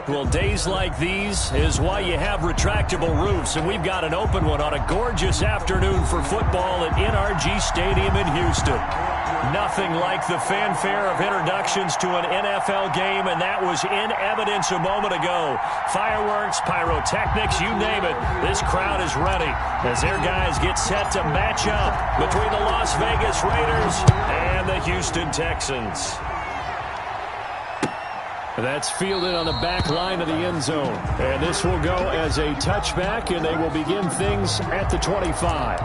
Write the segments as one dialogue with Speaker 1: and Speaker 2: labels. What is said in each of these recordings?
Speaker 1: Well, days like these is why you have retractable roofs, and we've got an open one on a gorgeous afternoon for football at NRG Stadium in Houston. Nothing like the fanfare of introductions to an NFL game, and that was in evidence a moment ago. Fireworks, pyrotechnics, you name it. This crowd is ready as their guys get set to match up between the Las Vegas Raiders and the Houston Texans. That's fielded on the back line of the end zone. And this will go as a touchback, and they will begin things at the 25.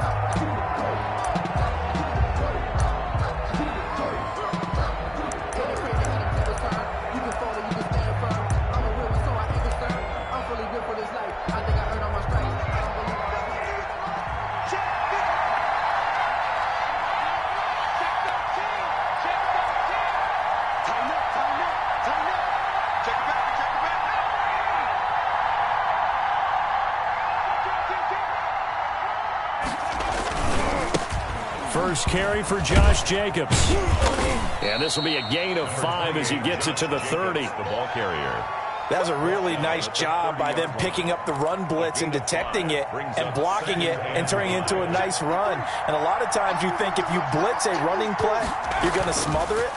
Speaker 1: First carry for Josh Jacobs. And this will be a gain of 5 as he gets it to the 30.
Speaker 2: The ball carrier.
Speaker 3: That was a really nice job by them picking up the run blitz and detecting it and blocking it and turning it into a nice run. And a lot of times you think if you blitz a running play, you're going to smother it.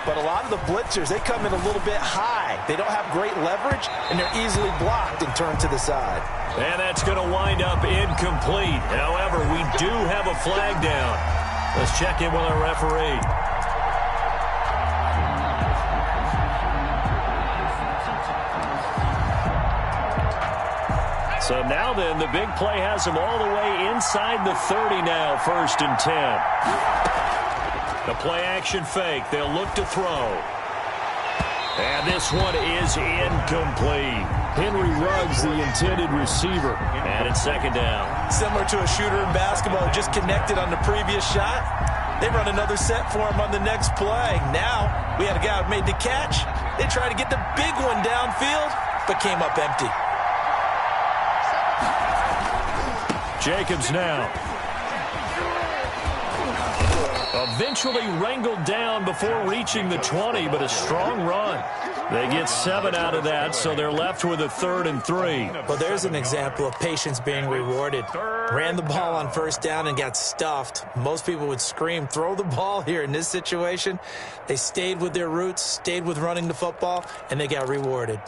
Speaker 3: But a lot of the blitzers, they come in a little bit high. They don't have great leverage, and they're easily blocked and turned to the side.
Speaker 1: And that's going to wind up incomplete. However, we do have a flag down. Let's check in with our referee. So now then, the big play has them all the way inside the 30 now, 1st and 10. The play action fake. They'll look to throw. And this one is incomplete. Henry Ruggs, the intended receiver. And it's 2nd down.
Speaker 3: Similar to a shooter in basketball, just connected on the previous shot. They run another set for him on the next play. Now, we had a guy who made the catch. They tried to get the big one downfield, but came up empty.
Speaker 1: Jacobs now. Eventually wrangled down before reaching the 20, but a strong run. They get 7 out of that, so they're left with a 3rd and 3.
Speaker 3: Well, there's an example of patience being rewarded. Ran the ball on 1st down and got stuffed. Most people would scream, throw the ball here. In this situation, they stayed with their roots, stayed with running the football, and they got rewarded.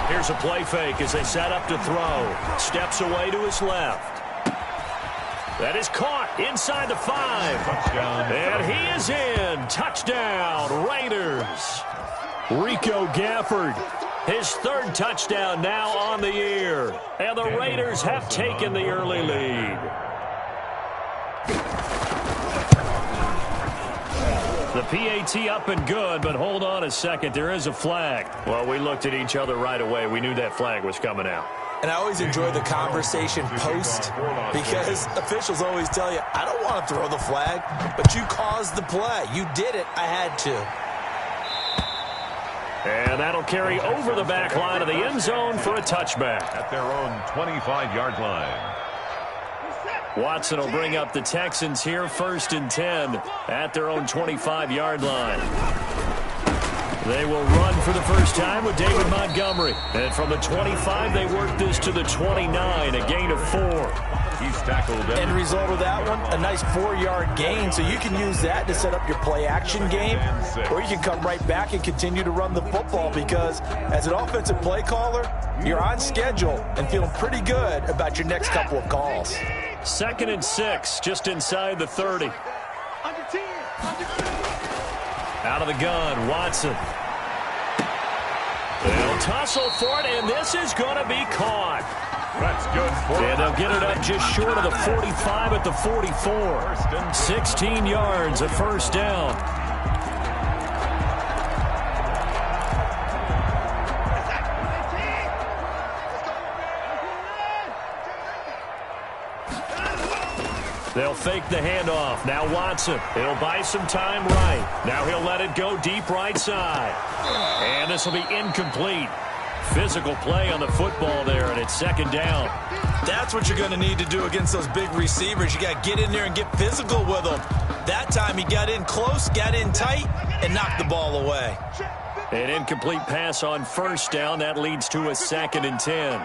Speaker 1: Here's a play fake as they set up to throw. Steps away to his left. That is caught inside the 5.
Speaker 2: Touchdown.
Speaker 1: And he is in. Touchdown, Raiders. Rico Gafford, his 3rd touchdown now on the year. And the Raiders have taken the early lead. The PAT up and good, but hold on a second. There is a flag. Well, we looked at each other right away. We knew that flag was coming out.
Speaker 3: And I always enjoy the conversation post because officials always tell you, I don't want to throw the flag, but you caused the play. You did it. I had to.
Speaker 1: And that'll carry over the back line of the end zone for a touchback.
Speaker 2: At their own 25-yard line.
Speaker 1: Watson will bring up the Texans here, 1st and 10 at their own 25-yard line. They will run for the first time with David Montgomery. And from the 25, they work this to the 29, a gain of 4.
Speaker 2: He's tackled.
Speaker 3: End result of that one, a nice 4-yard gain. So you can use that to set up your play-action game, or you can come right back and continue to run the football because as an offensive play caller, you're on schedule and feeling pretty good about your next couple of calls.
Speaker 1: 2nd and 6, just inside the 30. Out of the gun, Watson. They'll tussle for it, and this is going to be caught.
Speaker 2: That's good.
Speaker 1: And they'll get it up just short of the 45 at the 44. 16 yards, a 1st down. They'll fake the handoff. Now Watson. It'll buy some time right. Now he'll let it go deep right side. And this will be incomplete. Physical play on the football there, and it's second down.
Speaker 3: That's what you're going to need to do against those big receivers. You got to get in there and get physical with them. That time he got in close, got in tight, and knocked the ball away.
Speaker 1: An incomplete pass on first down. That leads to a 2nd and 10.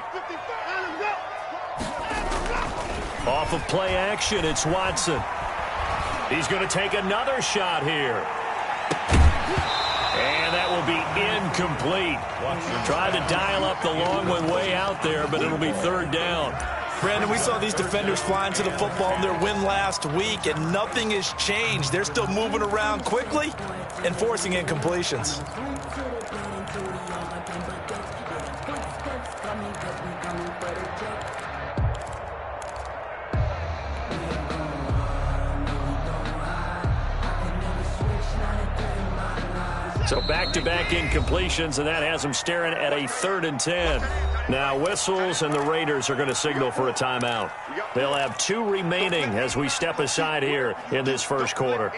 Speaker 1: Off of play action, it's Watson. He's going to take another shot here. And that will be incomplete. Tried to dial up the long one way out there, but it'll be 3rd down.
Speaker 3: Brandon, we saw these defenders flying to the football in their win last week, and nothing has changed. They're still moving around quickly and forcing incompletions.
Speaker 1: So back-to-back incompletions, and that has them staring at a 3rd and 10. Now whistles, and the Raiders are going to signal for a timeout. They'll have 2 remaining as we step aside here in this first quarter.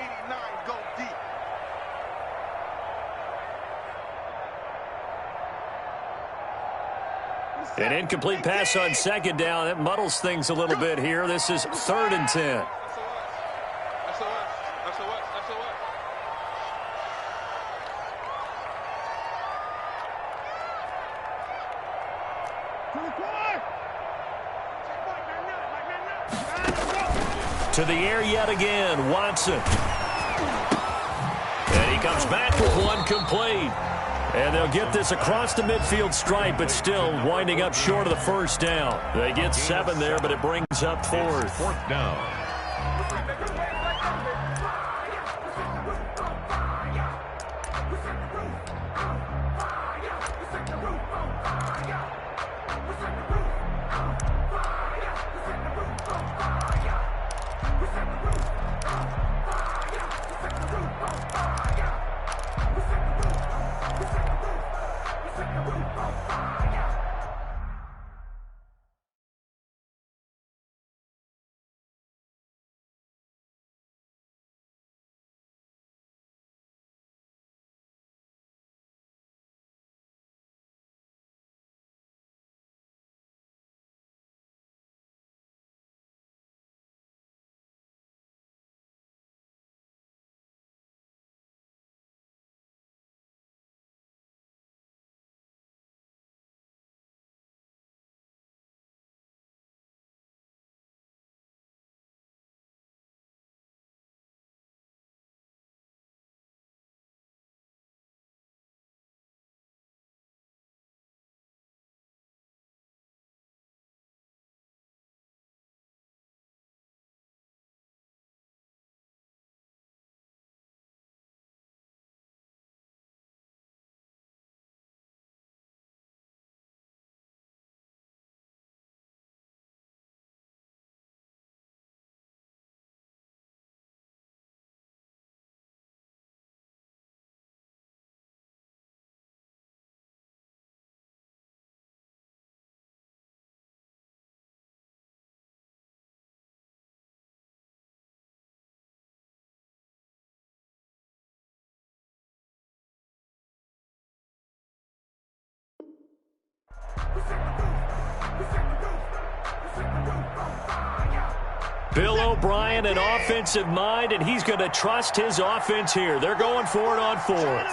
Speaker 1: An incomplete pass on 2nd down. It muddles things a little bit here. This is 3rd and 10. To the air yet again, Watson. And he comes back with one complete. And they'll get this across the midfield stripe, but still winding up short of the first down. They get 7 there, but it brings up 4th.
Speaker 2: 4th down.
Speaker 1: Bill O'Brien, an offensive mind, and he's going to trust his offense here. They're going for it on 4th.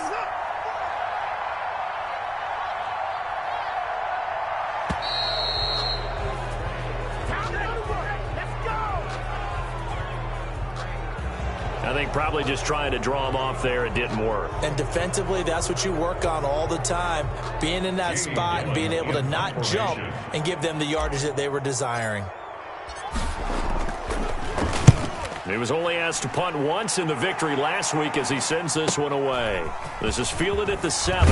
Speaker 1: I think probably just trying to draw him off there. It didn't work.
Speaker 3: And defensively, that's what you work on all the time, being in that spot and being able to not jump and give them the yardage that they were desiring.
Speaker 1: He was only asked to punt once in the victory last week as he sends this one away. This is fielded at the 7.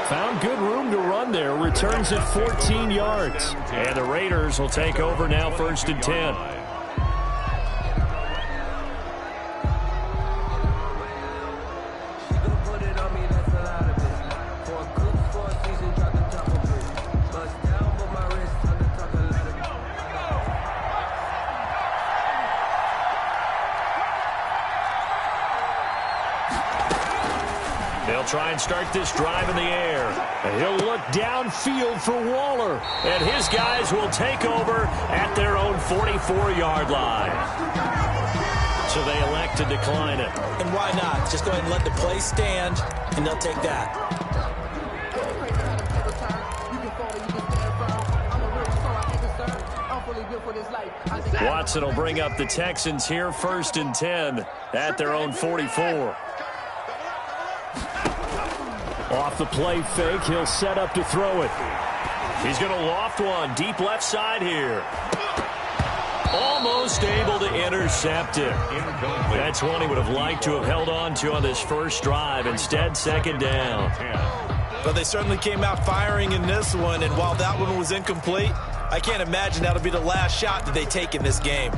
Speaker 1: Found good room to run there. Returns at 14 yards. And the Raiders will take over now, 1st and 10. try and start this drive in the air. And he'll look downfield for Waller. And his guys will take over at their own 44-yard line. So they elect to decline it.
Speaker 3: And why not? Just go ahead and let the play stand, and they'll take that.
Speaker 1: Watson will bring up the Texans here, 1st and 10 at their own 44. Off the play fake, he'll set up to throw it. He's going to loft one deep left side here. Almost able to intercept it. That's one he would have liked to have held on to on this first drive. Instead, 2nd down.
Speaker 3: But they certainly came out firing in this one, and while that one was incomplete, I can't imagine that'll be the last shot that they take in this game.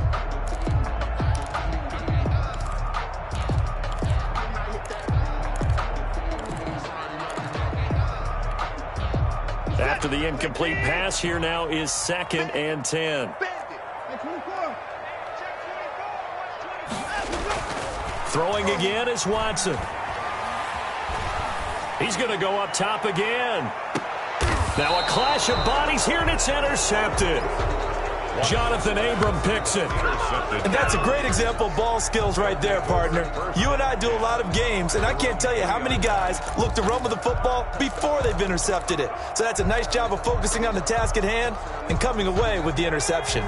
Speaker 1: After the incomplete pass, here now is 2nd and 10. Throwing again is Watson. He's going to go up top again. Now a clash of bodies here, and it's intercepted. Jonathan Abram picks it.
Speaker 3: And that's a great example of ball skills right there, partner. You and I do a lot of games, and I can't tell you how many guys look to run with the football before they've intercepted it. So that's a nice job of focusing on the task at hand and coming away with the interception.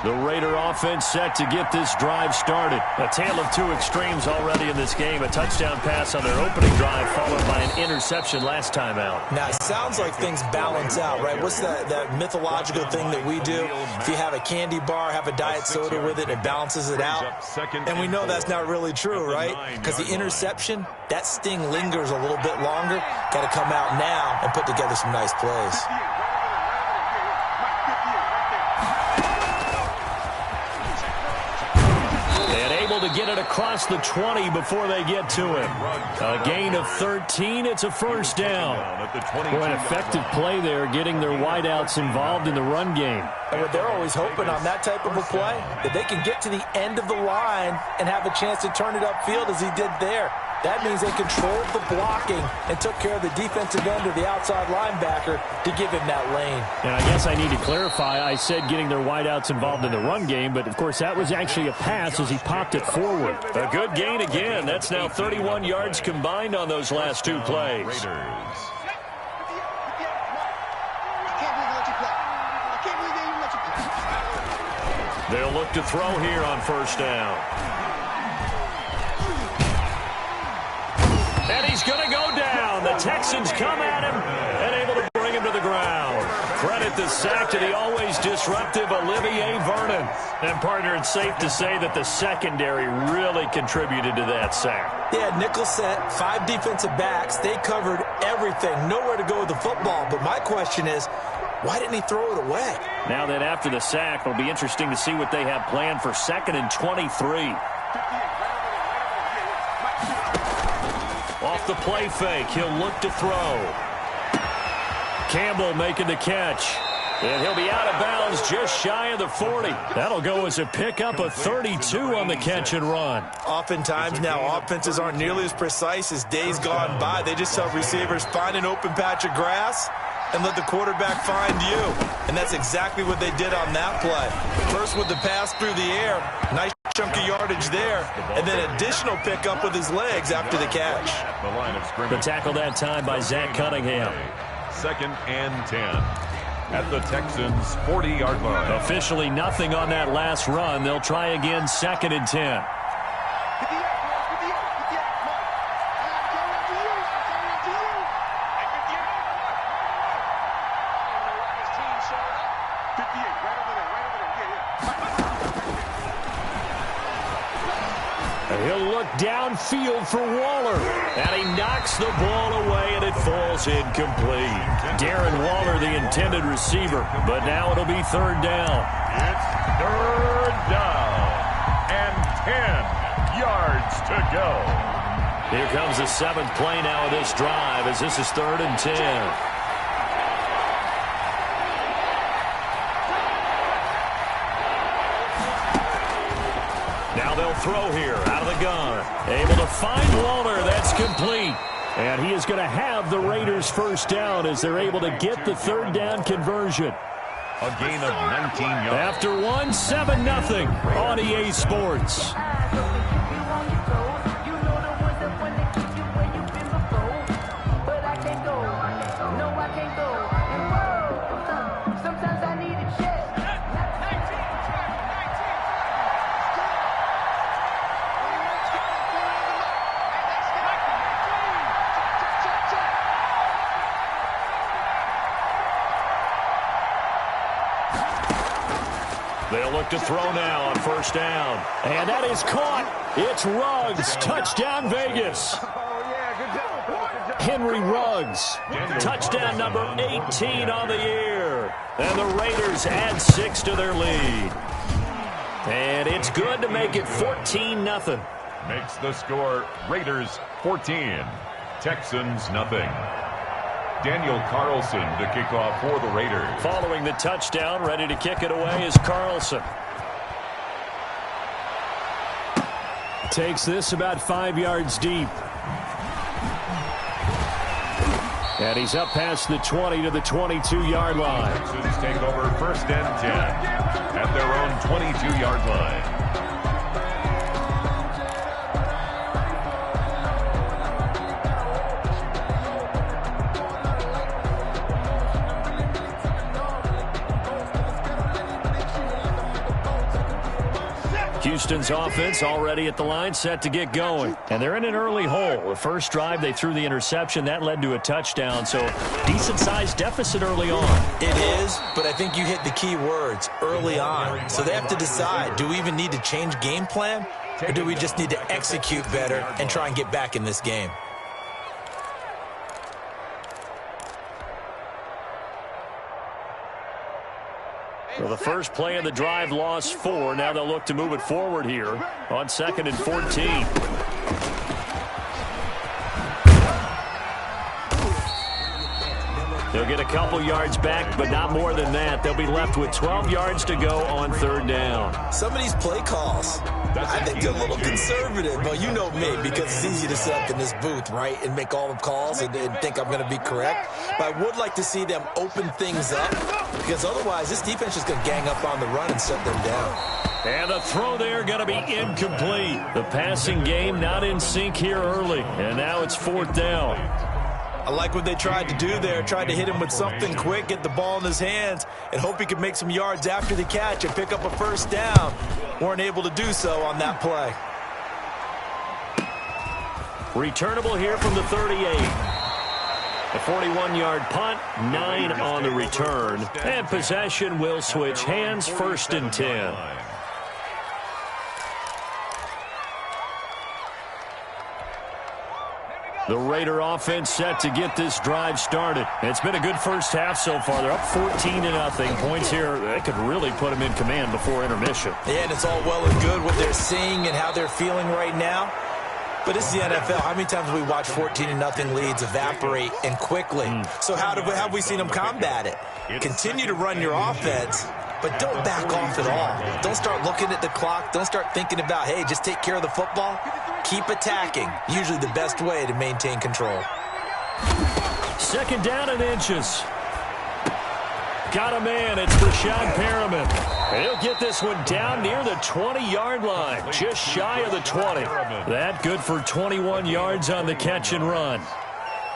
Speaker 1: The Raider offense set to get this drive started. A tale of two extremes already in this game. A touchdown pass on their opening drive followed by an interception last time out.
Speaker 3: Now, it sounds like things balance out, right? What's that mythological thing that we do? If you have a candy bar, have a diet soda with it, it balances it out. And we know that's not really true, right? Because the interception, that sting lingers a little bit longer. Got to come out now and put together some nice plays.
Speaker 1: To get it across the 20 before they get to him. A gain of 13. It's a 1st down. Boy, an effective play there, getting their wideouts involved in the run game.
Speaker 3: And what they're always hoping on that type of a play, that they can get to the end of the line and have a chance to turn it upfield as he did there. That means they controlled the blocking and took care of the defensive end or the outside linebacker to give him that lane.
Speaker 1: And I guess I need to clarify, I said getting their wideouts involved in the run game, but of course that was actually a pass as he popped it forward. A good gain again. That's now 31 yards combined on those last two plays. They'll look to throw here on 1st down. And he's going to go down. The Texans come at him and able to bring him to the ground. Credit the sack to the always disruptive Olivier Vernon. And, partner, it's safe to say that the secondary really contributed to that sack.
Speaker 3: Yeah, nickel set, 5 defensive backs. They covered everything. Nowhere to go with the football. But my question is, why didn't he throw it away?
Speaker 1: Now that after the sack, it'll be interesting to see what they have planned for 2nd and 23. Off the play fake, he'll look to throw. Campbell making the catch. And he'll be out of bounds just shy of the 40. That'll go as a pickup of 32 on the catch and run.
Speaker 3: Oftentimes now offenses aren't nearly as precise as days gone by. They just tell receivers, find an open patch of grass and let the quarterback find you. And that's exactly what they did on that play. First with the pass through the air. Nice chunk of yardage there. And then additional pickup with his legs after the catch.
Speaker 1: The tackle that time by Zach Cunningham.
Speaker 2: 2nd and 10 at the Texans' 40-yard line.
Speaker 1: Officially nothing on that last run. They'll try again 2nd and 10. He'll look downfield for Waller. And he knocks the ball away, and it falls incomplete. Darren Waller, the intended receiver. But now it'll be 3rd down.
Speaker 2: It's 3rd down. And 10 yards to go.
Speaker 1: Here comes the 7th play now of this drive as this is 3rd and 10. Now they'll throw here out of the gun. Able to find Waller. That's complete. And he is going to have the Raiders first down as they're able to get the third down conversion.
Speaker 2: A gain of 19 yards.
Speaker 1: After one, 7-0 on EA Sports. They'll look to throw now on first down. And that is caught. It's Ruggs. Touchdown, Vegas. Henry Ruggs. Touchdown number 18 on the year. And the Raiders add 6 to their lead. And it's good to make it 14-0.
Speaker 2: Makes the score Raiders 14, Texans nothing. Daniel Carlson to kick off for the Raiders.
Speaker 1: Following the touchdown, ready to kick it away is Carlson. Takes this about 5 yards deep. And he's up past the 20 to the 22-yard line.
Speaker 2: Texans take over first and 10 at their own 22-yard line.
Speaker 1: Houston's offense already at the line, set to get going. And they're in an early hole. The first drive, they threw the interception. That led to a touchdown, so decent-sized deficit early on.
Speaker 3: It is, but I think you hit the key words, early on. So they have to decide, do we even need to change game plan, or do we just need to execute better and try and get back in this game?
Speaker 1: Well, the first play of the drive lost 4. Now they'll look to move it forward here on 2nd and 14. They'll get a couple yards back, but not more than that. They'll be left with 12 yards to go on third down.
Speaker 3: Some of these play calls, I think they're a little conservative, but you know me, because it's easy to sit up in this booth, right, and make all the calls and think I'm going to be correct. But I would like to see them open things up, because otherwise this defense is going to gang up on the run and shut them down.
Speaker 1: And the throw there going to be incomplete. The passing game not in sync here early, and now it's 4th down.
Speaker 3: I like what they tried to do there, tried to hit him with something quick, get the ball in his hands, and hope he could make some yards after the catch and pick up a first down. Weren't able to do so on that play.
Speaker 1: Returnable here from the 38. A 41-yard punt, 9 on the return. And possession will switch hands, 1st and 10. The Raider offense set to get this drive started. It's been a good first half so far. They're up 14-0. Points here, they could really put them in command before intermission.
Speaker 3: Yeah, and it's all well and good what they're seeing and how they're feeling right now. But this is the NFL. How many times have we watched 14-0 leads evaporate and quickly? So how have we seen them combat it? Continue to run your offense, but don't back off at all. Don't start looking at the clock. Don't start thinking about, hey, just take care of the football. Keep attacking. Usually the best way to maintain control.
Speaker 1: 2nd down and inches. Got a man. It's Rashad Perriman. He'll get this one down near the 20-yard line, just shy of the 20. That good for 21 yards on the catch and run.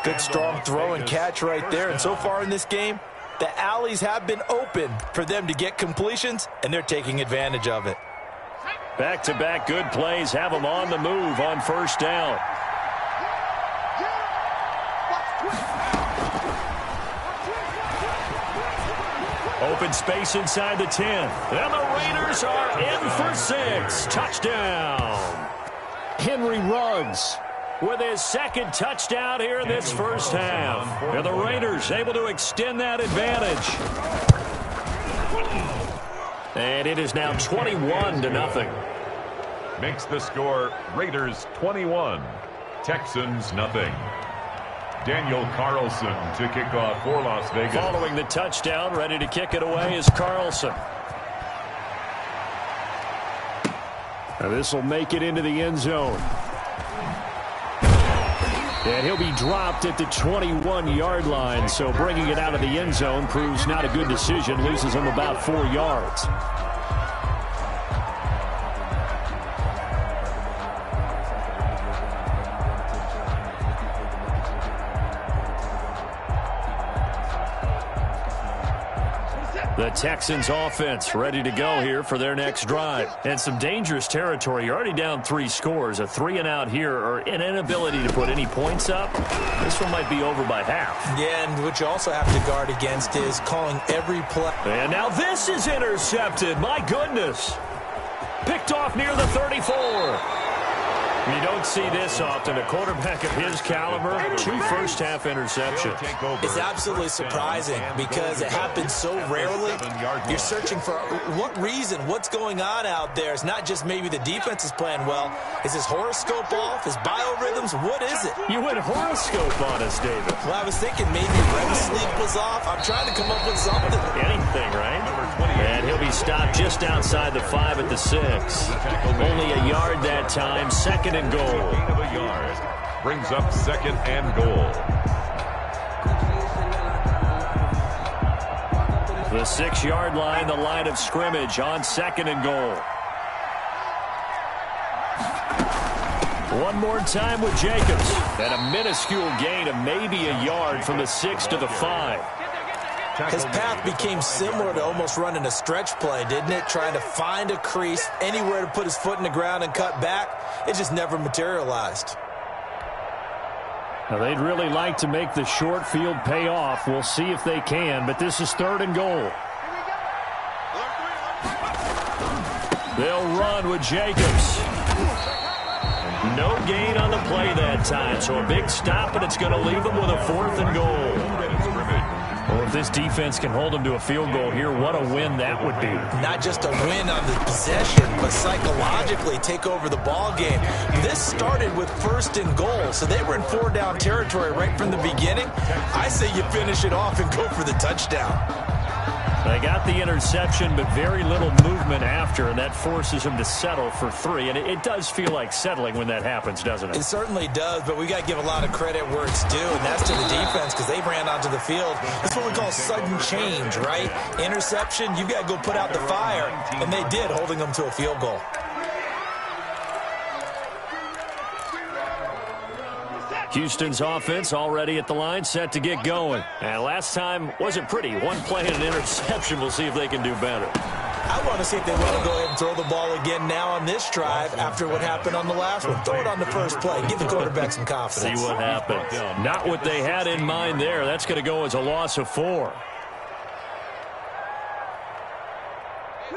Speaker 3: Good strong throw and catch right there. And so far in this game, the alleys have been open for them to get completions, and they're taking advantage of it.
Speaker 1: Back-to-back good plays have them on the move on first down. Open space inside the 10. And the Raiders are in for 6. Touchdown. Henry Ruggs with his 2nd touchdown here in this first half. And the Raiders able to extend that advantage. And it is now 21-0.
Speaker 2: Makes the score Raiders 21, Texans nothing. Daniel Carlson to kick off for Las Vegas.
Speaker 1: Following the touchdown, ready to kick it away is Carlson. Now this will make it into the end zone. And he'll be dropped at the 21-yard line. So bringing it out of the end zone proves not a good decision. Loses him about 4 yards. The Texans offense ready to go here for their next drive. And some dangerous territory. You're already down 3 scores. A 3-and-out here or an inability to put any points up. This one might be over by half.
Speaker 3: Yeah, and what you also have to guard against is calling every play.
Speaker 1: And now this is intercepted. My goodness. Picked off near the 34. You don't see this often. A quarterback of his caliber, 2 first-half interceptions.
Speaker 3: It's absolutely surprising because it happens so rarely. You're searching for what reason, what's going on out there. It's not just maybe the defense is playing well. Is his horoscope off? His biorhythms? What is it?
Speaker 1: You went horoscope on us, David.
Speaker 3: Well, I was thinking maybe REM sleep was off. I'm trying to come up with something.
Speaker 1: Anything, right? And he'll be stopped just outside the 5 at the 6. Only a yard that time. Second and goal.
Speaker 2: Gain of a yard. Brings up second and goal.
Speaker 1: The 6-yard line, the line of scrimmage on second and goal. One more time with Jacobs. And a minuscule gain of maybe a yard from the 6 to the 5.
Speaker 3: His path became similar to almost running a stretch play, didn't it? Trying to find a crease, anywhere to put his foot in the ground and cut back. It just never materialized.
Speaker 1: Now, they'd really like to make the short field pay off. We'll see if they can, but this is third and goal. They'll run with Jacobs. No gain on the play that time, so a big stop, and it's going to leave them with a 4th and goal. Well, if this defense can hold them to a field goal here, what a win that would be.
Speaker 3: Not just a win on the possession, but psychologically take over the ball game. This started with 1st and goal, so they were in 4-down territory right from the beginning. I say you finish it off and go for the touchdown.
Speaker 1: They got the interception, but very little movement after, and that forces him to settle for 3. And it does feel like settling when that happens, doesn't it?
Speaker 3: It certainly does, but we got to give a lot of credit where it's due, and that's to the defense because they ran onto the field. That's what we call sudden change, right? Interception, you got to go put out the fire, and they did, holding them to a field goal.
Speaker 1: Houston's offense already at the line, set to get going. And last time wasn't pretty. 1 play and an interception. We'll see if they can do better.
Speaker 3: I want to see if they want to go ahead and throw the ball again now on this drive after what happened on the last one. Throw it on the first play. Give the quarterback some confidence.
Speaker 1: See what happens. Not what they had in mind there. That's going to go as a loss of 4.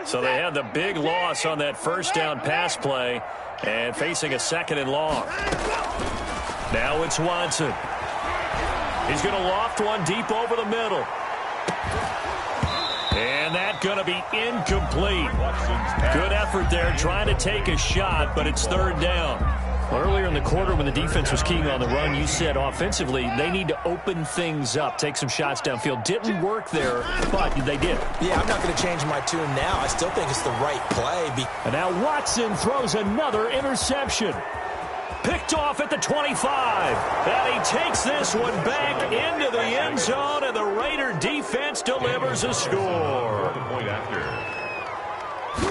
Speaker 1: So they had the big loss on that first down pass play and facing a 2nd and long. Now it's Watson. He's going to loft one deep over the middle. And that's going to be incomplete. Good effort there trying to take a shot, but it's 3rd down. Earlier in the quarter when the defense was keying on the run, you said offensively they need to open things up, take some shots downfield. Didn't work there, but they did.
Speaker 3: Yeah, I'm not going to change my tune now. I still think it's the right play.
Speaker 1: And now Watson throws another interception. Picked off at the 25. And he takes this one back into the end zone, and the Raider defense delivers a score.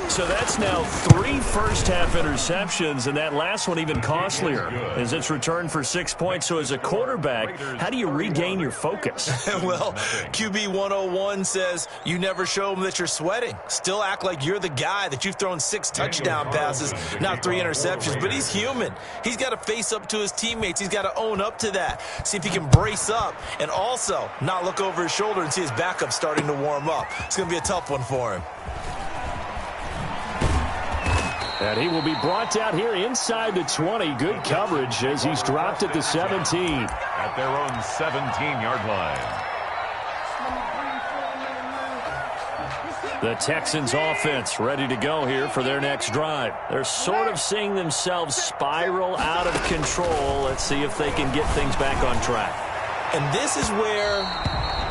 Speaker 1: So that's now 3 first-half interceptions, and that last one even costlier as it's returned for 6 points. So as a quarterback, how do you regain your focus?
Speaker 3: Well, QB 101 says you never show them that you're sweating. Still act like you're the guy, that you've thrown 6 touchdown passes, not 3 interceptions. But he's human. He's got to face up to his teammates. He's got to own up to that. See if he can brace up and also not look over his shoulder and see his backup starting to warm up. It's going to be a tough one for him.
Speaker 1: And he will be brought down here inside the 20. Good coverage as he's dropped at the 17.
Speaker 2: At their own 17-yard line.
Speaker 1: The Texans offense ready to go here for their next drive. They're sort of seeing themselves spiral out of control. Let's see if they can get things back on track.
Speaker 3: And this is where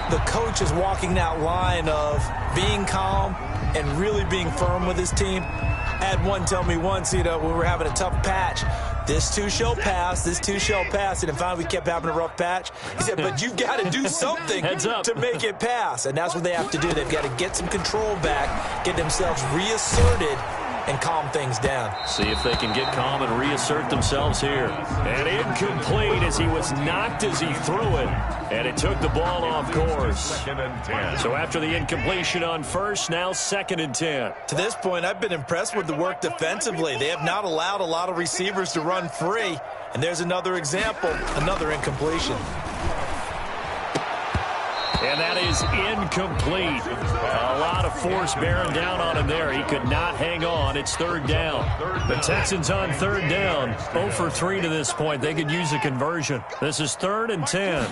Speaker 3: the coach is walking that line of being calm and really being firm with his team. I had one tell me once, when we were having a tough patch, this too shall pass, this too shall pass. And finally we kept having a rough patch. He said, but you've got to do something to make it pass. And that's what they have to do. They've got to get some control back, get themselves reasserted, and calm things down.
Speaker 1: See if they can get calm and reassert themselves here. And incomplete as he was knocked as he threw it. And it took the ball off course.
Speaker 2: 2nd and 10.
Speaker 1: So after the incompletion on first, now 2nd and 10.
Speaker 3: To this point, I've been impressed with the work defensively. They have not allowed a lot of receivers to run free. And there's another example, another incompletion.
Speaker 1: And that is incomplete. A lot of force bearing down on him there. He could not hang on. It's 3rd down. The Texans on 3rd down. 0 for 3 to this point. They could use a conversion. This is 3rd and 10.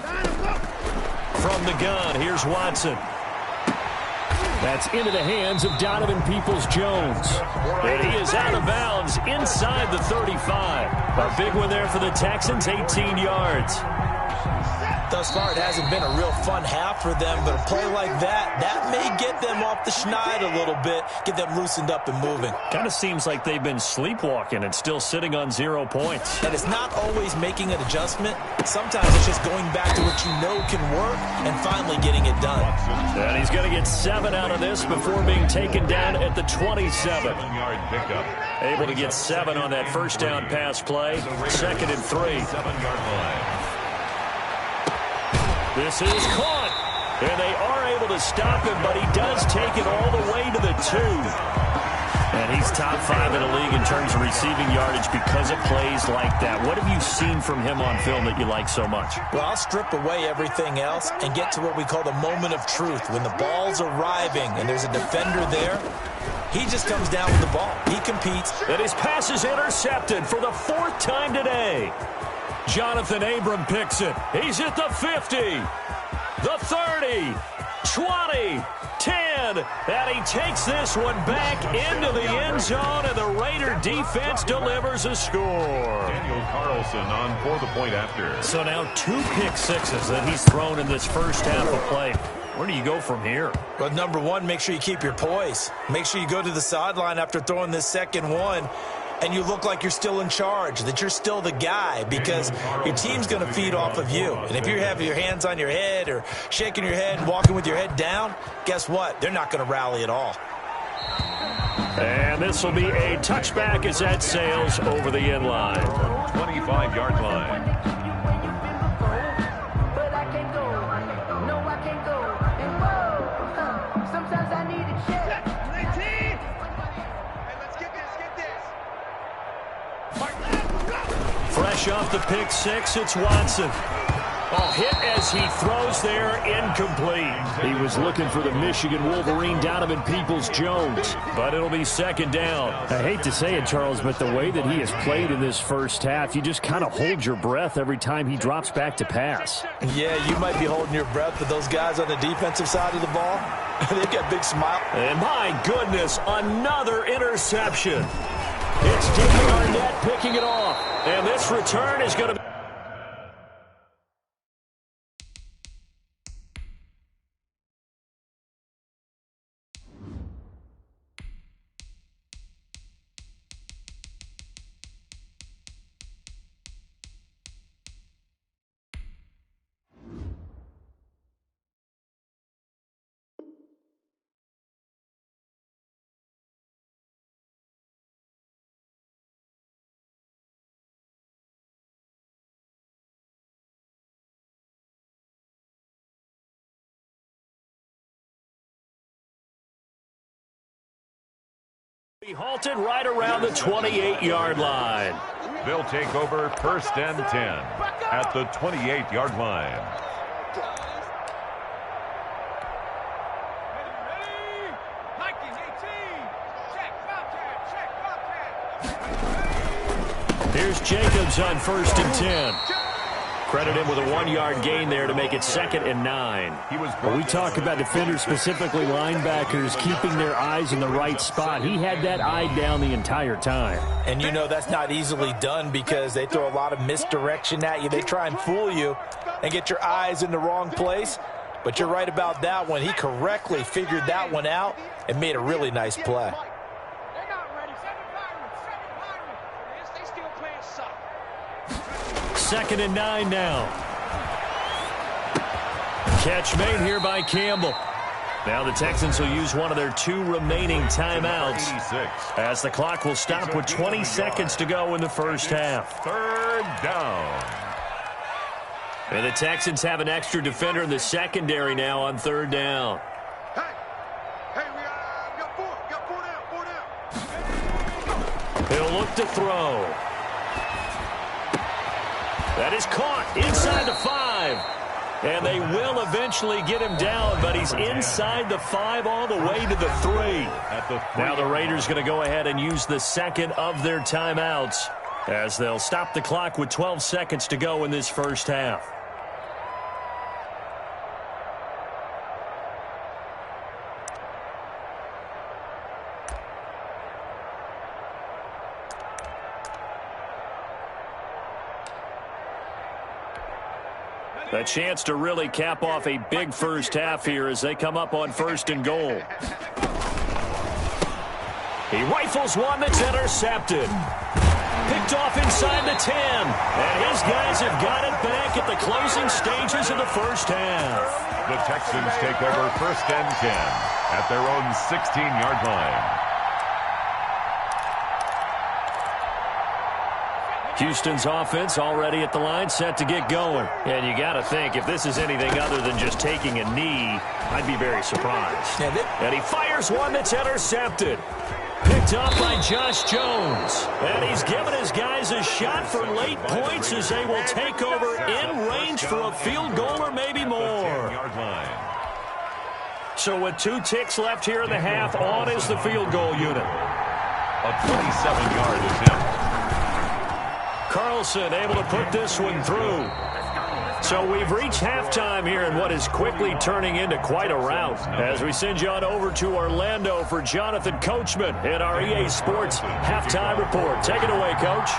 Speaker 1: From the gun, here's Watson. That's into the hands of Donovan Peoples-Jones. And he is out of bounds inside the 35. A big one there for the Texans, 18 yards.
Speaker 3: Thus far, it hasn't been a real fun half for them, but a play like that may get them off the schneid a little bit, get them loosened up and moving.
Speaker 1: Kind of seems like they've been sleepwalking and still sitting on 0 points.
Speaker 3: And it's not always making an adjustment. Sometimes it's just going back to what you know can work and finally getting it done.
Speaker 1: And he's going to get 7 out of this before being taken down at the 27.
Speaker 2: 7-yard pickup.
Speaker 1: Able to get 7 on that first down pass play. 2nd and 3.
Speaker 2: 7-yard line.
Speaker 1: This is caught, and they are able to stop him, but he does take it all the way to the 2. And he's top 5 in the league in terms of receiving yardage because of plays like that. What have you seen from him on film that you like so much?
Speaker 3: Well, I'll strip away everything else and get to what we call the moment of truth. When the ball's arriving and there's a defender there, he just comes down with the ball. He competes.
Speaker 1: And his pass is intercepted for the 4th time today. Jonathan Abram picks it. He's at the 50, the 30, 20, 10, and he takes this one back into the end zone, and the Raider defense delivers a score.
Speaker 2: Daniel Carlson on for the point after.
Speaker 1: So now 2 pick sixes that he's thrown in this first half of play. Where do you go from here?
Speaker 3: Well, number one, make sure you keep your poise. Make sure you go to the sideline after throwing this second one, and you look like you're still in charge, that you're still the guy, because your team's going to feed off of you. And if you're having your hands on your head or shaking your head and walking with your head down, guess what? They're not going to rally at all.
Speaker 1: And this will be a touchback as that sails over the end line.
Speaker 2: 25-yard line.
Speaker 1: Fresh off the pick six, it's Watson. A hit as he throws there, incomplete. He was looking for the Michigan Wolverine, Donovan Peoples-Jones, but it'll be 2nd down. I hate to say it, Charles, but the way that he has played in this first half, you just kind of hold your breath every time he drops back to pass.
Speaker 3: Yeah, you might be holding your breath, but those guys on the defensive side of the ball, they've got big smile.
Speaker 1: And my goodness, another interception. It's David Arnett picking it off, and this return is going to be... Be halted right around the 28-yard line.
Speaker 2: They'll take over 1st and 10 at the 28-yard line.
Speaker 1: Here's Jacobs on 1st and 10. Credit him with a 1-yard gain there to make it 2nd and 9. When we talk about defenders, specifically linebackers, keeping their eyes in the right spot, he had that eye down the entire time.
Speaker 3: And you know that's not easily done because they throw a lot of misdirection at you. They try and fool you and get your eyes in the wrong place. But you're right about that one. He correctly figured that one out and made a really nice play.
Speaker 1: 2nd and 9 now. Catch made here by Campbell. Now the Texans will use one of their 2 remaining timeouts as the clock will stop with 20 seconds to go in the first half.
Speaker 2: 3rd down.
Speaker 1: And the Texans have an extra defender in the secondary now on 3rd down. He'll look to throw. That is caught inside the 5. And they will eventually get him down, but he's inside the 5 all the way to the 3. Now the Raiders going to go ahead and use the 2nd of their timeouts as they'll stop the clock with 12 seconds to go in this first half. A chance to really cap off a big first half here as they come up on 1st and goal. He rifles one that's intercepted. Picked off inside the 10. And his guys have got it back at the closing stages of the first half.
Speaker 2: The Texans take over 1st and 10 at their own 16-yard line.
Speaker 1: Houston's offense already at the line, set to get going. And you got to think, if this is anything other than just taking a knee, I'd be very surprised. And he fires one that's intercepted. Picked up by Josh Jones. And he's given his guys a shot for late points as they will take over in range for a field goal or maybe more. So with 2 ticks left here in the half, on is the field goal unit.
Speaker 2: A 27-yard attempt.
Speaker 1: Carlson able to put this one through. So we've reached halftime here in what is quickly turning into quite a rout as we send you on over to Orlando for Jonathan Coachman in our EA Sports halftime report. Take it away, Coach.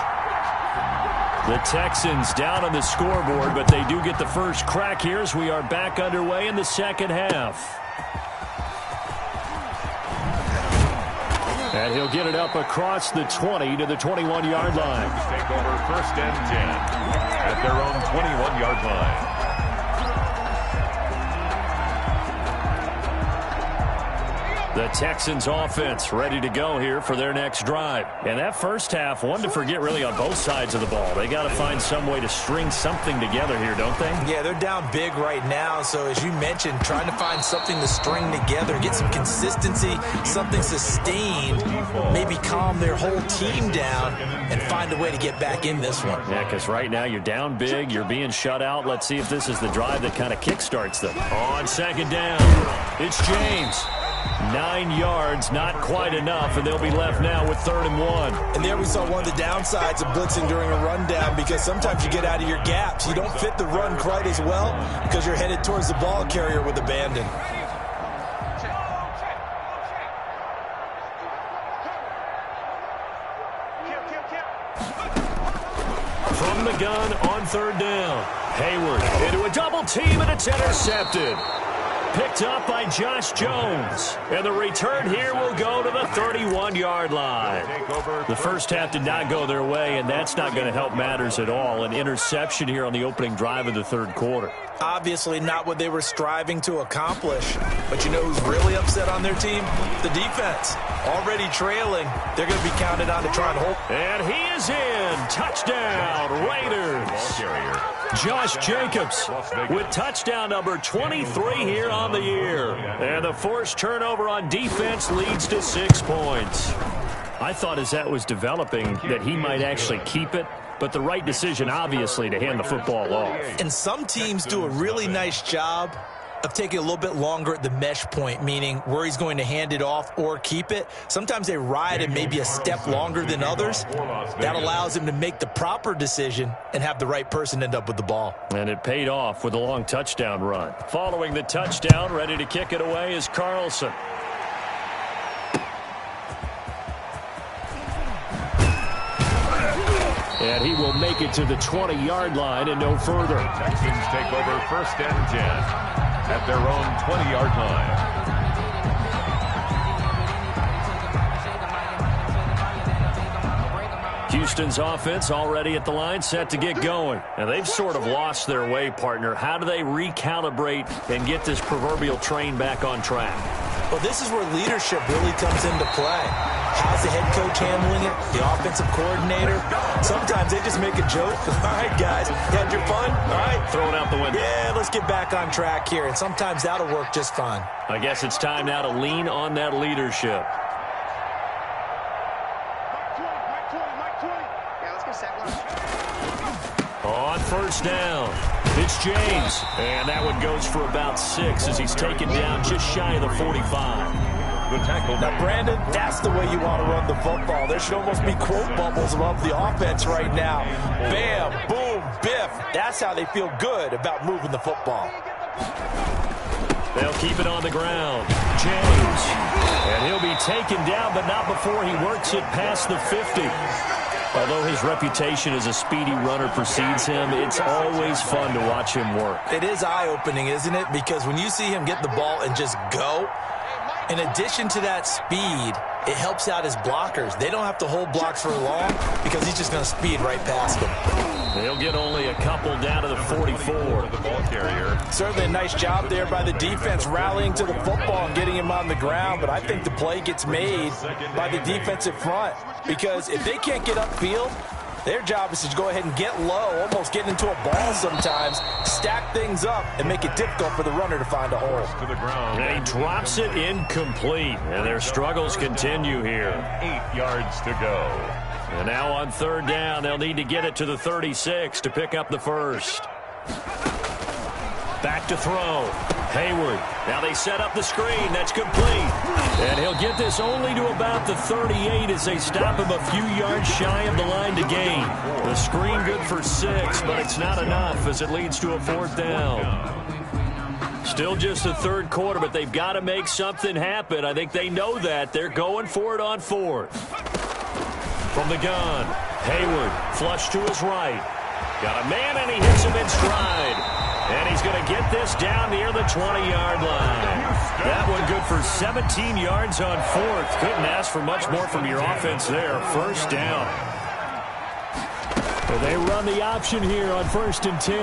Speaker 1: The Texans down on the scoreboard, but they do get the first crack here as we are back underway in the second half. And he'll get it up across the 20 to the 21-yard line.
Speaker 2: Take over 1st and 10 at their own 21-yard line.
Speaker 1: The Texans offense ready to go here for their next drive. And that first half, one to forget really on both sides of the ball. They got to find some way to string something together here, don't they?
Speaker 3: Yeah, they're down big right now. So as you mentioned, trying to find something to string together, get some consistency, something sustained, maybe calm their whole team down and find a way to get back in this one.
Speaker 1: Yeah, because right now you're down big, you're being shut out. Let's see if this is the drive that kind of kickstarts them. On 2nd down, it's James. 9 yards, not quite enough, and they'll be left now with 3rd and 1.
Speaker 3: And there we saw one of the downsides of blitzing during a rundown because sometimes you get out of your gaps. You don't fit the run quite as well because you're headed towards the ball carrier with abandon.
Speaker 1: From the gun on 3rd down. Hayward into a double team, and it's intercepted. Picked up by Josh Jones. And the return here will go to the 31-yard line. The first half did not go their way, and that's not going to help matters at all. An interception here on the opening drive of the 3rd quarter.
Speaker 3: Obviously not what they were striving to accomplish. But you know who's really upset on their team? The defense. Already trailing. They're going to be counted on to try and hold.
Speaker 1: And he is in. Touchdown, Raiders. Josh Jacobs with touchdown number 23 here on the year. And the forced turnover on defense leads to 6 points. I thought as that was developing that he might actually keep it, but the right decision, obviously, to hand the football off.
Speaker 3: And some teams do a really nice job of taking a little bit longer at the mesh point, meaning where he's going to hand it off or keep it. Sometimes they ride it maybe a step longer than others. That allows him to make the proper decision and have the right person end up with the ball.
Speaker 1: And it paid off with a long touchdown run. Following the touchdown, ready to kick it away is Carlson. And he will make it to the 20-yard line and no further.
Speaker 2: Texans take over 1st and 10 at their own 20-yard line.
Speaker 1: Houston's offense already at the line, set to get going. And they've sort of lost their way, partner. How do they recalibrate and get this proverbial train back on track?
Speaker 3: Well, this is where leadership really comes into play. How's the head coach handling it? The offensive coordinator? Sometimes they just make a joke. All right, guys, you had your fun? All right.
Speaker 1: Throw it out the window.
Speaker 3: Yeah, let's get back on track here. And sometimes that'll work just fine.
Speaker 1: I guess it's time now to lean on that leadership. On first down, it's James. And that one goes for about 6 as he's taken down just shy of the 45.
Speaker 2: The tackle.
Speaker 3: Now, Brandon, that's the way you want to run the football. There should almost be quote bubbles above the offense right now. Bam, boom, biff. That's how they feel good about moving the football.
Speaker 1: They'll keep it on the ground. James. And he'll be taken down, but not before he works it past the 50. Although his reputation as a speedy runner precedes him, it's always fun to watch him work.
Speaker 3: It is eye-opening, isn't it? Because when you see him get the ball and just go, in addition to that speed, it helps out his blockers. They don't have to hold blocks for long because he's just going to speed right past them.
Speaker 1: They'll get only a couple down to the 44.
Speaker 2: The ball carrier.
Speaker 3: Certainly a nice job there by the defense rallying to the football and getting him on the ground, but I think the play gets made by the defensive front because if they can't get upfield, their job is to go ahead and get low, almost get into a ball sometimes, stack things up, and make it difficult for the runner to find a hole.
Speaker 2: To the ground.
Speaker 1: And he drops it incomplete, and their struggles continue here.
Speaker 2: 8 yards to go.
Speaker 1: And now on third down, they'll need to get it to the 36 to pick up the first. Back to throw. Hayward. Now they set up the screen. That's complete. And he'll get this only to about the 38 as they stop him a few yards shy of the line to gain. The screen good for 6, but it's not enough as it leads to a fourth down. Still just the third quarter, but they've got to make something happen. I think they know that. They're going for it on fourth. From the gun, Hayward, flush to his right. Got a man, and he hits him in stride. And he's going to get this down near the 20-yard line. That one good for 17 yards on fourth. Couldn't ask for much more from your offense there. First down. Well, they run the option here on 1st and 10.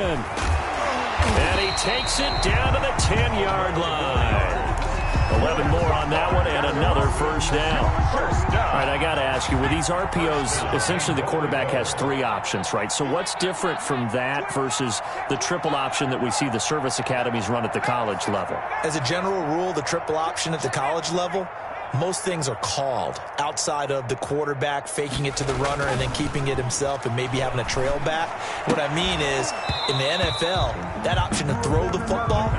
Speaker 1: And he takes it down to the 10-yard line. 11 more on that one and another first down. All right, I got to ask you, with these RPOs, essentially the quarterback has 3 options, right? So what's different from that versus the triple option that we see the service academies run at the college level?
Speaker 3: As a general rule, the triple option at the college level, most things are called outside of the quarterback faking it to the runner and then keeping it himself and maybe having a trail back. What I mean is, in the NFL, that option to throw the football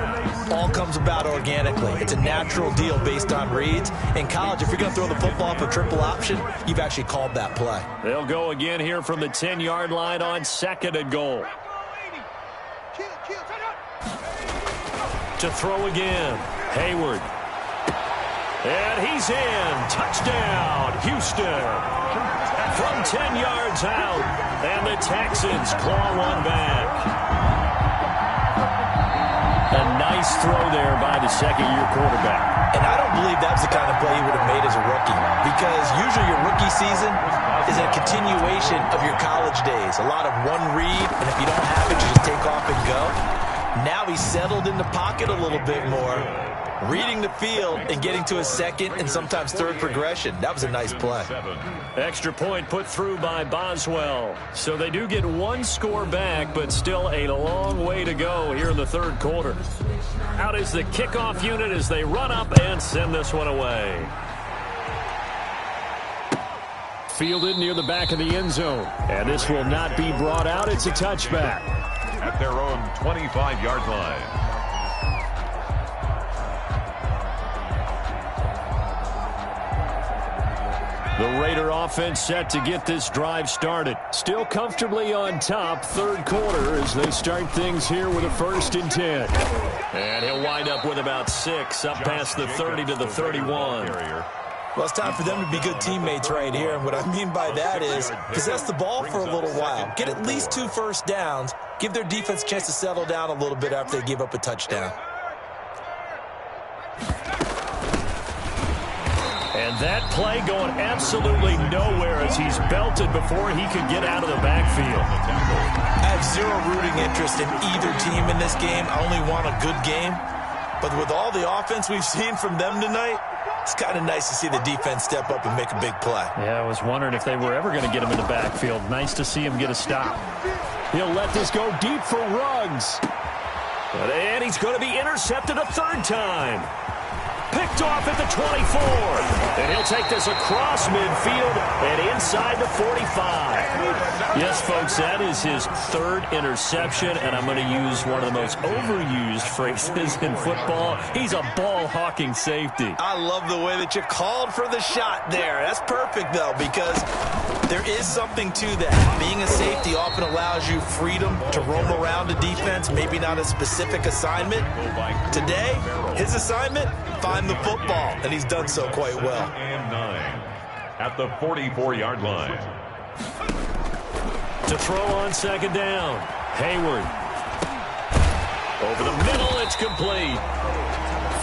Speaker 3: all comes about organically. It's a natural deal based on reads. In college, if you're going to throw the football for triple option, you've actually called that play.
Speaker 1: They'll go again here from the 10-yard line on 2nd and goal. To throw again, Hayward. And he's in. Touchdown, Houston. From 10 yards out. And the Texans claw one back. A nice throw there by the second-year quarterback.
Speaker 3: And I don't believe that's the kind of play he would have made as a rookie. Because usually your rookie season is a continuation of your college days. A lot of one read, and if you don't have it, you just take off and go. Now he's settled in the pocket a little bit more, reading the field and getting to his second and sometimes third progression. That was a nice play.
Speaker 1: Extra point put through by Boswell. So they do get one score back, but still a long way to go here in the third quarter. Out is the kickoff unit as they run up and send this one away. Fielded near the back of the end zone. And this will not be brought out. It's a touchback.
Speaker 2: At their own 25-yard line.
Speaker 1: The Raider offense set to get this drive started. Still comfortably on top, third quarter as they start things here with a 1st and 10. And he'll wind up with about 6 up past the 30 to the 31.
Speaker 3: Well, it's time for them to be good teammates right here. And what I mean by that is possess the ball for a little while. Get at least 2 first downs. Give their defense a chance to settle down a little bit after they give up a touchdown.
Speaker 1: And that play going absolutely nowhere as he's belted before he could get out of the backfield.
Speaker 3: I have zero rooting interest in either team in this game. I only want a good game. But with all the offense we've seen from them tonight, it's kind of nice to see the defense step up and make a big play.
Speaker 1: Yeah, I was wondering if they were ever going to get him in the backfield. Nice to see him get a stop. He'll let this go deep for Ruggs. And he's going to be intercepted a third time. Picked off at the 24. And he'll take this across midfield and inside the 45. Yes, folks, that is his third interception, and I'm going to use one of the most overused phrases in football. He's a ball-hawking safety.
Speaker 3: I love the way that you called for the shot there. That's perfect, though, because there is something to that. Being a safety often allows you freedom to roam around the defense, maybe not a specific assignment. Today, his assignment, find the football, and he's done so quite well.
Speaker 2: And 9 at the 44-yard line.
Speaker 1: To throw on second down, Hayward. Over the middle, it's complete.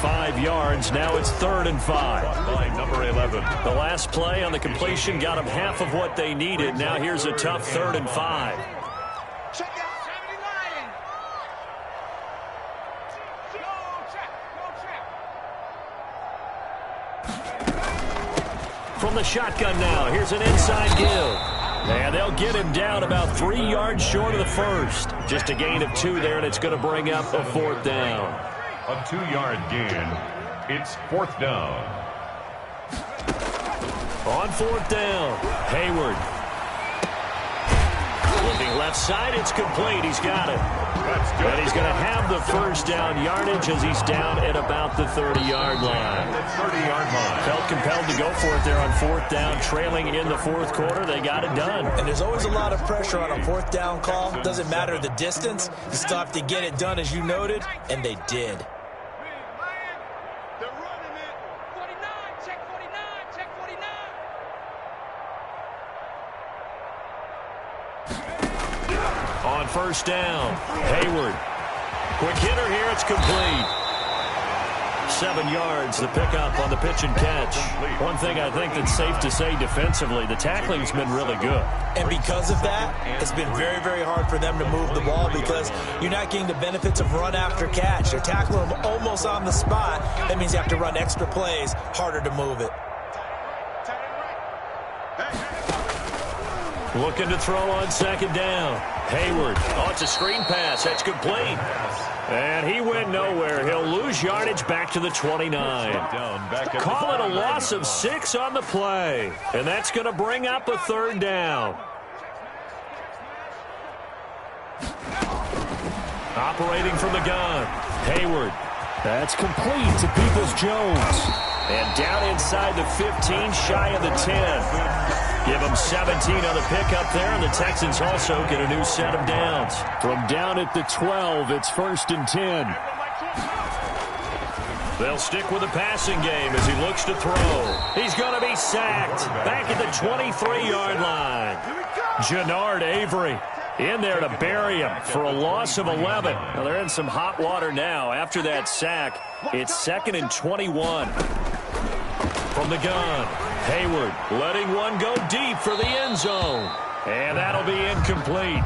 Speaker 1: 5 yards, now it's 3rd and 5.
Speaker 2: By number 11.
Speaker 1: The last play on the completion got them half of what they needed. Now here's a tough 3rd and 5. From the shotgun now, here's an inside give. And they'll get him down about 3 yards short of the first. Just a gain of 2 there, and it's going to bring up a 4th down.
Speaker 2: A 2-yard gain. It's 4th down.
Speaker 1: On 4th down, Hayward. Looking left side, it's complete. He's got it. And he's going to have the first down yardage as he's down at about the 30-yard line.
Speaker 2: 30-yard line.
Speaker 1: Felt compelled to go for it there on 4th down, trailing in the 4th quarter. They got it done.
Speaker 3: And there's always a lot of pressure on a 4th down call. Doesn't matter the distance. You still have to get it done, as you noted, and they did.
Speaker 1: On 1st down, Hayward. Quick hitter here, it's complete. 7 yards, the pickup on the pitch and catch. One thing I think that's safe to say defensively, the tackling's been really good.
Speaker 3: And because of that, it's been very, very hard for them to move the ball because you're not getting the benefits of run after catch. They're tackling them almost on the spot. That means you have to run extra plays, harder to move it.
Speaker 1: Looking to throw on 2nd down. Hayward. Oh, it's a screen pass. That's complete. And he went nowhere. He'll lose yardage back to the 29. Call it a loss of 6 on the play. And that's going to bring up a 3rd down. Operating from the gun. Hayward. That's complete to Peoples-Jones. And down inside the 15, shy of the 10. Give them 17 on the pickup there, and the Texans also get a new set of downs. From down at the 12, it's 1st and 10. They'll stick with the passing game as he looks to throw. He's going to be sacked back at the 23-yard line. Jannard Avery in there to bury him for a loss of 11. Now they're in some hot water now. After that sack, it's 2nd and 21. From the gun, Hayward letting one go deep for the end zone. And that'll be incomplete.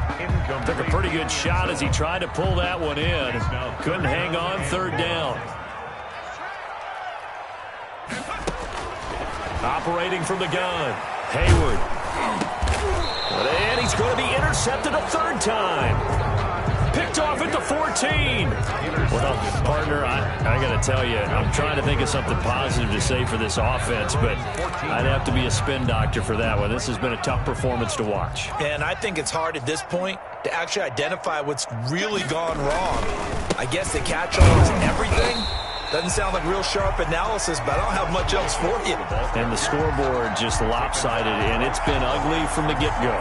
Speaker 1: Took a pretty good shot as he tried to pull that one in. Couldn't hang on, 3rd down. Operating from the gun, Hayward. And he's going to be intercepted a 3rd time. Picked off at the 14. Well, partner, I got to tell you, I'm trying to think of something positive to say for this offense, but I'd have to be a spin doctor for that one. This has been a tough performance to watch.
Speaker 3: And I think it's hard at this point to actually identify what's really gone wrong. I guess the catch-all is everything. Doesn't sound like real sharp analysis, but I don't have much else for you.
Speaker 1: And the scoreboard just lopsided, and it's been ugly from the get-go.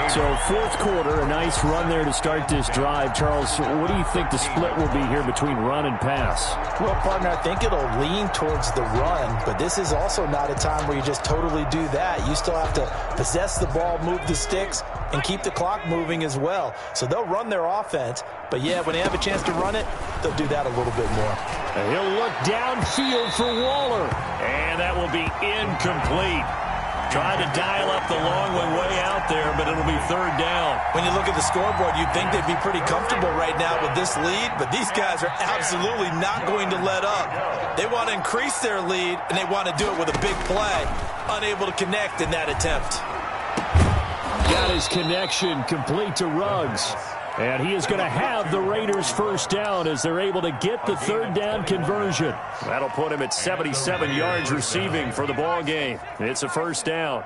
Speaker 1: So fourth quarter, a nice run there to start this drive. Charles, what do you think the split will be here between run and pass?
Speaker 3: Well, partner, I think it'll lean towards the run, but this is also not a time where you just totally do that. You still have to possess the ball, move the sticks, and keep the clock moving as well. So they'll run their offense, but yeah, when they have a chance to run it, they'll do that a little bit more.
Speaker 1: And he'll look downfield for Waller, and that will be incomplete. Trying to dial up the long one way out there, but it'll be third down.
Speaker 3: When you look at the scoreboard, you'd think they'd be pretty comfortable right now with this lead, but these guys are absolutely not going to let up. They want to increase their lead, and they want to do it with a big play. Unable to connect in that attempt.
Speaker 1: Got his connection complete to Ruggs. And he is going to have the Raiders first down as they're able to get the third down conversion. That'll put him at 77 yards receiving for the ball game. It's a first down.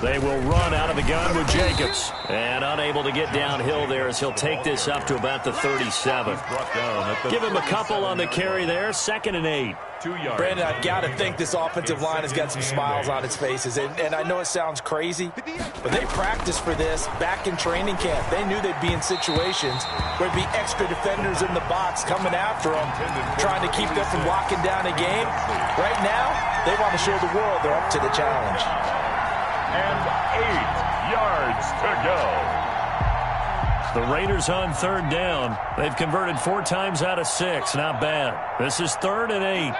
Speaker 1: They will run out of the gun with Jacobs. And unable to get downhill there as he'll take this up to about the 37. Give him a couple on the carry there. 2nd and 8.
Speaker 2: 2 yards.
Speaker 3: Brandon, I've got to think this offensive line has got some smiles on its faces. And I know it sounds crazy, but they practiced for this back in training camp. They knew they'd be in situations where there'd be extra defenders in the box coming after them, trying to keep them from locking down a game. Right now, they want to show the world they're up to the challenge.
Speaker 2: And 8 yards to go.
Speaker 1: The Raiders on third down. They've converted 4 times out of 6. Not bad. This is 3rd and 8.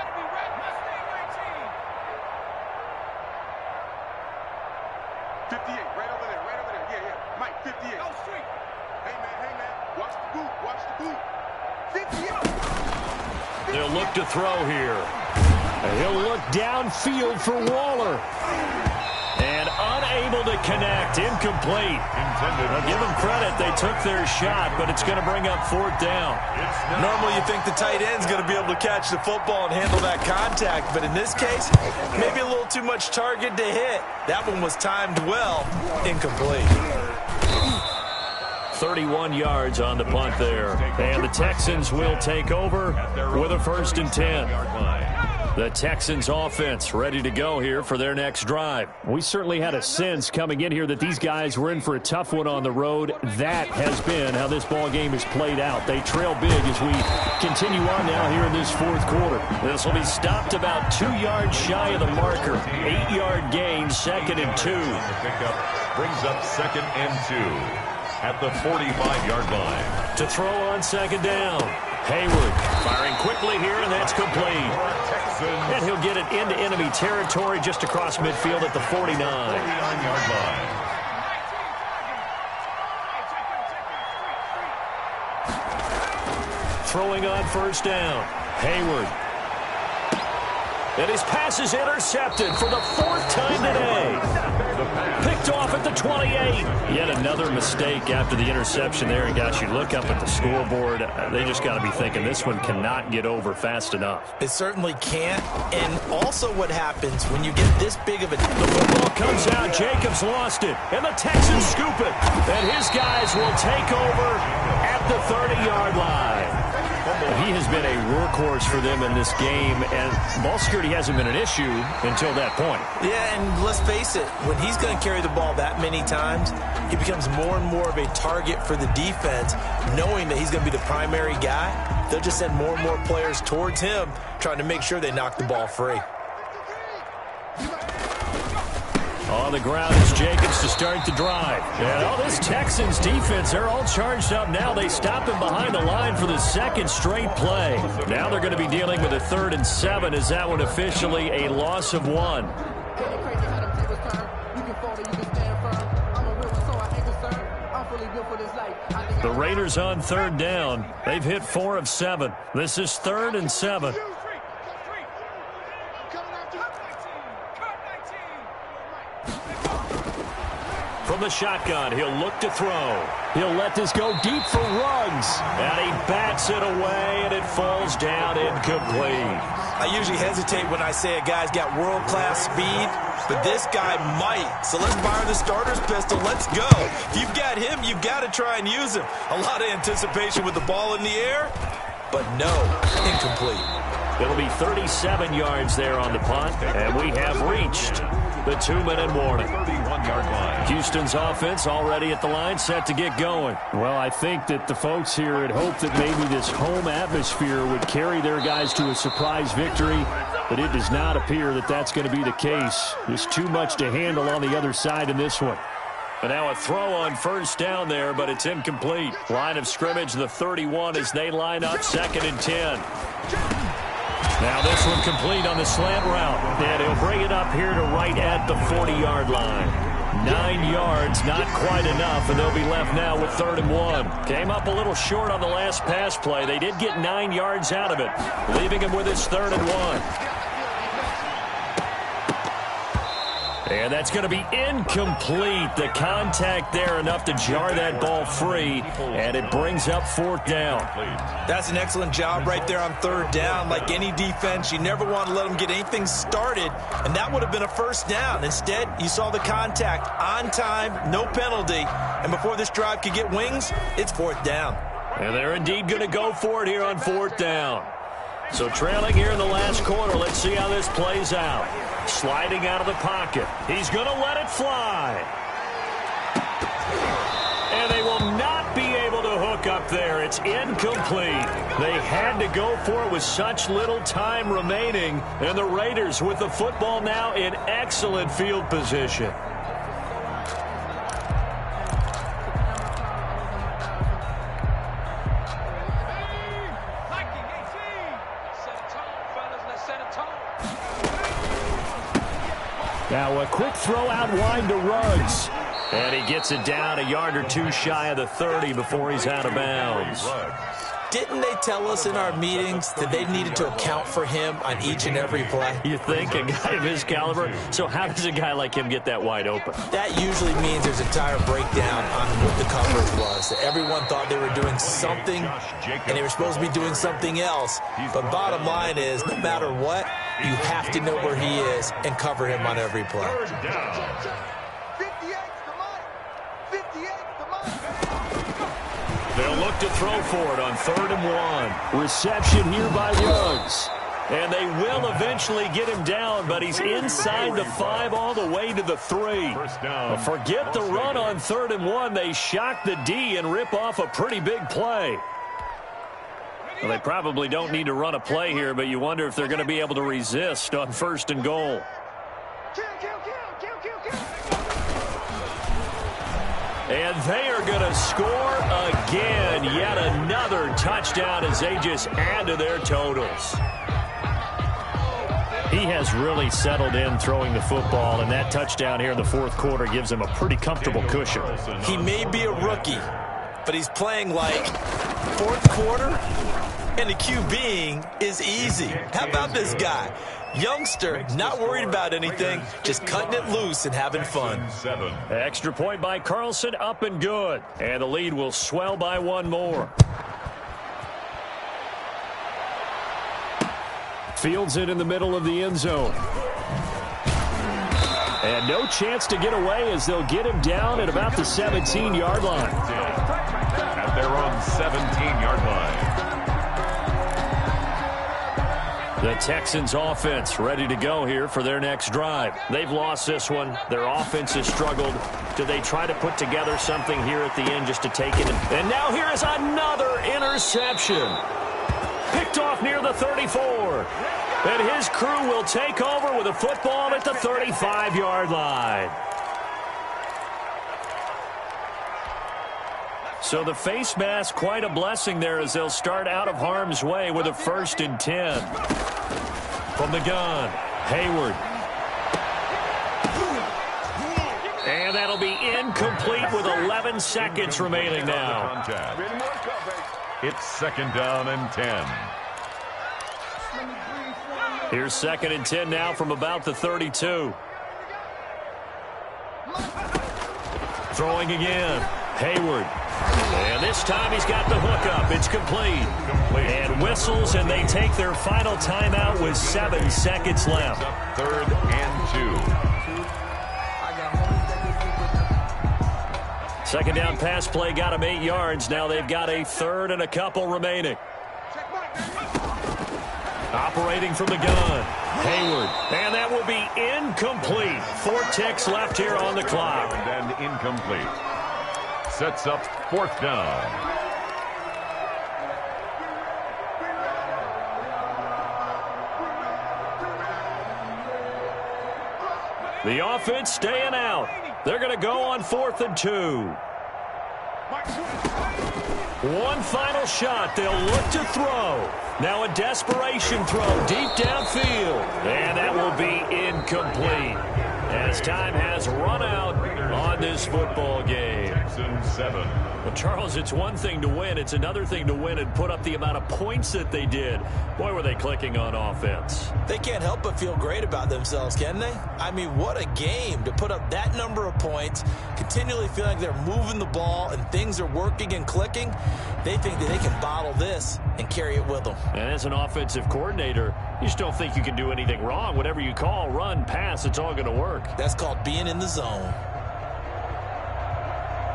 Speaker 1: They'll look to throw here. And he'll look downfield for Waller. And unable to connect. Incomplete. I'll give them credit. They took their shot, but it's going to bring up 4th down.
Speaker 3: Normally you think the tight end's going to be able to catch the football and handle that contact, but in this case, maybe a little too much target to hit. That one was timed well. Incomplete.
Speaker 1: 31 yards on the punt there. And the Texans will take over with a 1st and 10. The Texans offense ready to go here for their next drive. We certainly had a sense coming in here that these guys were in for a tough one on the road. That has been how this ball game has played out. They trail big as we continue on now here in this 4th quarter. This will be stopped about 2 yards shy of the marker. 8-yard gain, 2nd and 2.
Speaker 2: Pickup brings up 2nd and 2. At the 45-yard line.
Speaker 1: To throw on 2nd down. Hayward firing quickly here, and that's complete. And he'll get it into enemy territory just across midfield at the 49.
Speaker 2: 49-yard line.
Speaker 1: Throwing on 1st down. Hayward. And his pass is intercepted for the 4th time today. Picked off at the 28. Yet another mistake after the interception there. And gosh, you look up at the scoreboard, they just got to be thinking this one cannot get over fast enough.
Speaker 3: It certainly can't. And also what happens when you get this big of a...
Speaker 1: The football comes out. Jacobs lost it. And the Texans scoop it. And his guys will take over at the 30-yard line. He has been a workhorse for them in this game, and ball security hasn't been an issue until that point.
Speaker 3: Yeah, and let's face it, when he's going to carry the ball that many times, he becomes more and more of a target for the defense, knowing that he's going to be the primary guy. They'll just send more and more players towards him, trying to make sure they knock the ball free.
Speaker 1: On the ground is Jacobs to start the drive. And all this Texans defense, they're all charged up now. They stop him behind the line for the 2nd straight play. Now they're going to be dealing with a 3rd and 7. Is that one officially a loss of 1? The Raiders on 3rd down. They've hit 4 of 7. This is 3rd and 7. From the shotgun, he'll look to throw. He'll let this go deep for Ruggs. And he bats it away, and it falls down incomplete.
Speaker 3: I usually hesitate when I say a guy's got world-class speed, but this guy might. So let's fire the starter's pistol. Let's go. If you've got him, you've got to try and use him. A lot of anticipation with the ball in the air, but no, incomplete.
Speaker 1: It'll be 37 yards there on the punt, and we have reached the 2-minute warning.
Speaker 2: 31-yard line.
Speaker 1: Houston's offense already at the line, set to get going. Well, I think that the folks here had hoped that maybe this home atmosphere would carry their guys to a surprise victory, but it does not appear that that's going to be the case. There's too much to handle on the other side in this one. But now a throw on first down there, but it's incomplete. Line of scrimmage, the 31 as they line up 2nd and 10. Now this one complete on the slant route. And he'll bring it up here to right at the 40-yard line. 9 yards, not quite enough, and they'll be left now with 3rd and 1. Came up a little short on the last pass play. They did get 9 yards out of it, leaving him with his 3rd and 1. And that's going to be incomplete. The contact there enough to jar that ball free, and it brings up 4th down.
Speaker 3: That's an excellent job right there on 3rd down. Like any defense, you never want to let them get anything started, and that would have been a 1st down. Instead, you saw the contact on time, no penalty, and before this drive could get wings, it's 4th down.
Speaker 1: And they're indeed going to go for it here on 4th down. So trailing here in the last quarter, let's see how this plays out. Sliding out of the pocket. He's going to let it fly. And they will not be able to hook up there. It's incomplete. They had to go for it with such little time remaining. And the Raiders with the football now in excellent field position. Now a quick throw out wide to Ruggs. And he gets it down a yard or two shy of the 30 before he's out of bounds.
Speaker 3: Didn't they tell us in our meetings that they needed to account for him on each and every play?
Speaker 1: You think, a guy of his caliber? So how does a guy like him get that wide open?
Speaker 3: That usually means there's a entire breakdown on what the coverage was. That everyone thought they were doing something, and they were supposed to be doing something else. But bottom line is, no matter what, you have to know where he is and cover him on every play.
Speaker 1: They'll look to throw for it on 3rd and 1. Reception here by Ruggs. And they will eventually get him down, but he's inside the 5 all the way to the 3. Forget the run on 3rd and 1. They shock the D and rip off a pretty big play. Well, they probably don't need to run a play here, but you wonder if they're going to be able to resist on 1st and goal. And they are going to score again. Yet another touchdown as they just add to their totals. He has really settled in throwing the football, and that touchdown here in the 4th quarter gives him a pretty comfortable cushion.
Speaker 3: He may be a rookie, but he's playing like 4th quarter, and the QBing is easy. How about this guy? Youngster, not worried about anything, just cutting it loose and having fun.
Speaker 1: Extra point by Carlson, up and good. And the lead will swell by 1 more. Fields it in the middle of the end zone. And no chance to get away as they'll get him down at about the 17-yard line.
Speaker 2: At their own 17-yard line.
Speaker 1: The Texans offense ready to go here for their next drive. They've lost this one. Their offense has struggled. Do they try to put together something here at the end just to take it? And now here is another interception. Picked off near the 34. And his crew will take over with a football at the 35-yard line. So the face mask, quite a blessing there as they'll start out of harm's way with a 1st and 10. From the gun, Hayward. And that'll be incomplete with 11 seconds remaining now.
Speaker 2: It's 2nd down and 10.
Speaker 1: Here's 2nd and 10 now from about the 32. Throwing again, Hayward. And this time he's got the hookup. It's complete. And whistles, and they take their final timeout with 7 seconds left.
Speaker 2: 3rd and
Speaker 1: 2. 2nd down pass play got him 8 yards. Now they've got a 3rd and a couple remaining. Operating from the gun, Hayward. And that will be incomplete. 4 ticks left here on the clock.
Speaker 2: And incomplete. Sets up 4th down.
Speaker 1: The offense staying out. They're going to go on 4th and 2. One final shot. They'll look to throw. Now a desperation throw deep downfield. And that will be incomplete as time has run out on this football game.
Speaker 2: Texans 7.
Speaker 1: Well, Charles, it's one thing to win. It's another thing to win and put up the amount of points that they did. Boy, were they clicking on offense.
Speaker 3: They can't help but feel great about themselves, can they? I mean, what a game to put up that number of points, continually feeling like they're moving the ball and things are working and clicking. They think that they can bottle this and carry it with them.
Speaker 1: And as an offensive coordinator, you just don't think you can do anything wrong. Whatever you call, run, pass, it's all going to work.
Speaker 3: That's called being in the zone.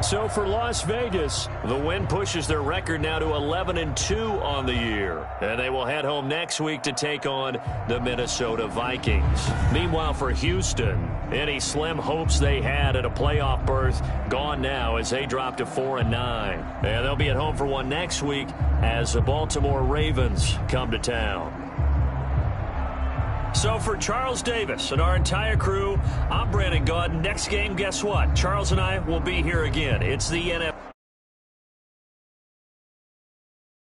Speaker 1: So for Las Vegas, the win pushes their record now to 11-2 on the year. And they will head home next week to take on the Minnesota Vikings. Meanwhile, for Houston, any slim hopes they had at a playoff berth gone now as they drop to 4-9. And they'll be at home for one next week as the Baltimore Ravens come to town. So for Charles Davis and our entire crew, I'm Brandon Gaudin. Next game, guess what? Charles and I will be here again. It's the NFL.